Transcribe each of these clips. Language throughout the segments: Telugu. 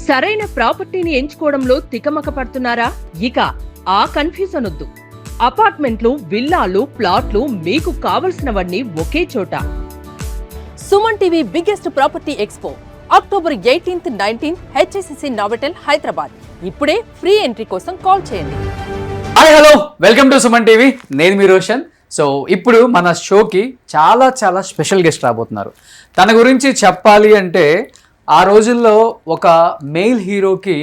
సరైన ప్రాపర్టీని ఎంచుకోవడంలో తికమక పడుతున్నారా? ఇక ఆ కన్ఫ్యూజన్ వద్దు. అపార్ట్మెంట్లు, విల్లాలు, ప్లాట్లు మీకు కావలసినవన్నీ ఒకే చోట. Suman TV biggest property expo October 18th, 19th HSCC Novotel Hyderabad. ఇప్పుడే ఫ్రీ ఎంట్రీ కోసం కాల్ చేయండి. Hi hello, welcome to Suman TV. నేను మీ రోషన్. సో ఇప్పుడు మన షోకి చాలా స్పెషల్ గెస్ట్ రాబోతున్నారు. తన గురించి చెప్పాలి అంటే ఆ రోజుల్లో ఒక మెయిల్ హీరోకి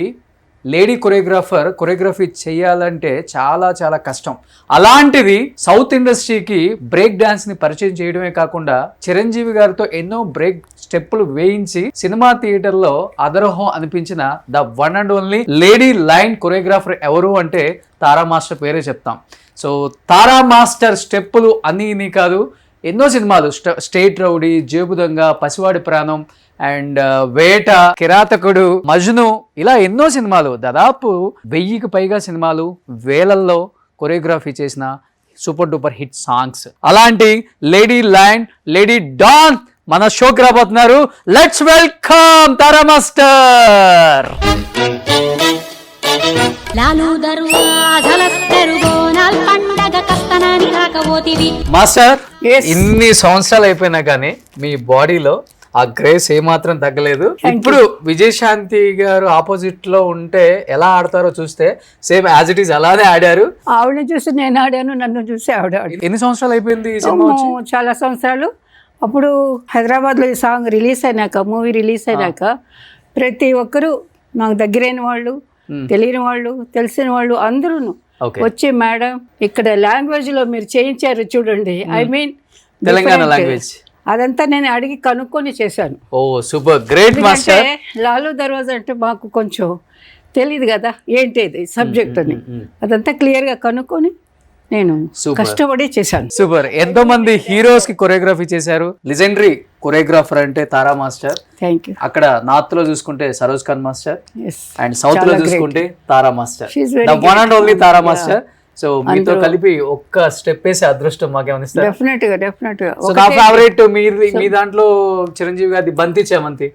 లేడీ కొరియోగ్రఫీ చేయాలంటే చాలా కష్టం. అలాంటిది సౌత్ ఇండస్ట్రీకి బ్రేక్ డాన్స్ని పరిచయం చేయడమే కాకుండా చిరంజీవి గారితో ఎన్నో బ్రేక్ స్టెప్పులు వేయించి సినిమా థియేటర్లో అదరహం అనిపించిన the one and only lady line choreographer ఎవరు అంటే తారా మాస్టర్ పేరే చెప్తాం. సో తారా మాస్టర్ స్టెప్పులు అన్నీ కాదు, ఎన్నో సినిమాలు, స్టేట్ రౌడీ, జేబుదొంగ, పసివాడి ప్రాణం అండ్ వేట, కిరాతకుడు, మజ్ను, ఇలా ఎన్నో సినిమాలు, దాదాపు 1000కి పైగా సినిమాలు, వేలల్లో కొరియోగ్రఫీ చేసిన సూపర్ డూపర్ హిట్ సాంగ్స్. అలాంటి లేడీ లైన్, లేడీ డాన్ మన షోకి రాబోతున్నారు. Let's welcome Tara master. Master, ఇన్ని సంవత్సరాలు అయిపోయినా కానీ మీ బాడీలో ఆ గ్రేస్ ఏమాత్రం తగ్గలేదు. ఇప్పుడు విజయశాంతి గారు ఆపోజిట్ లో ఉంటే ఎలా ఆడతారో చూస్తే సేమ్ యాజ్ ఇట్ ఈస్ అలానే ఆడారు. ఆవిడని చూసి నేను ఆడాను, నన్ను చూసి ఆవిడ ఆడారు. ఎన్ని సంవత్సరాలు అయిపోయింది ఈ సినిమా వచ్చి? చాలా సంవత్సరాలు. అప్పుడు హైదరాబాద్ లో ఈ సాంగ్ రిలీజ్ అయినాక, మూవీ రిలీజ్ అయినాక ప్రతి ఒక్కరు నాకు దగ్గరైన వాళ్ళు, తెలియని వాళ్ళు, తెలిసిన వాళ్ళు అందరూ వచ్చి మేడం ఇక్కడ లాంగ్వేజ్ లో మీరు చేయించారు చూడండి, ఐ మీన్ తెలంగాణ లాంగ్వేజ్, అదంతా నేను అడిగి కనుక్కొని చేశాను. ఓ సూపర్ గ్రేట్ మాస్టర్. లాలు దర్వాజా అంటే మాకు కొంచెం తెలియదు కదా ఏంటి సబ్జెక్ట్ అని, అదంతా క్లియర్ గా కనుక్కొని నేను కష్టపడి చేశాను. సూపర్. ఎంతో మంది హీరోస్ కి కొరియోగ్రఫీ చేశారు. లెజెండరీ కొరియోగ్రాఫర్ అంటే తారా మాస్టర్. Thank you. అక్కడ నార్త్ లో చూసుకుంటే Saroj Khan master and south లో చూసుకుంటే Tara master, the one and only Tara master. So మీతో కలిపి ఒక్క స్టెప్ వేసే అదృష్టం మాకేమనిస్తారు? డెఫినెట్ గా. సో నా ఫేవరెట్ మీ దాంట్లో చిరంజీవి గారి బంతి చేమంతి,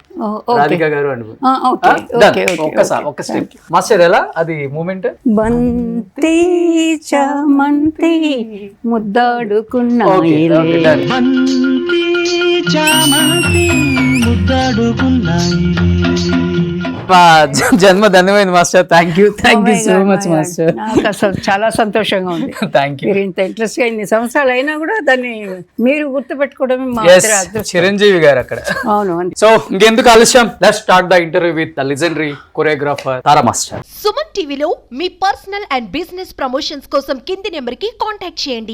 రాధిక గారు అండి. ఒక్క స్టెప్ మాస్టర్, ఎలా అది మూమెంట్? బంతి చామంతి ముద్దాడుకున్నా జన్మ ధన్యమైంది master. Thank you so much master. నాకు అసలు చాలా సంతోషంగా ఉంది. Thank you. మీరు ఇంత ఇంట్రెస్ట్ గా ఇన్ని సంవత్సరాలు అయినా కూడా దాన్ని మీరు గుర్తుపెట్టుకోవడమే మా చిరంజీవి గారు అక్కడ. అవును. సో ఇంకెందుకు ఆలస్యం, let's start the interview with the legendary choreographer Tara master. Suman టీవీలో మీ పర్సనల్ అండ్ బిజినెస్ ప్రమోషన్స్ కోసం కింది నెంబర్ కి కాంటాక్ట్ చేయండి.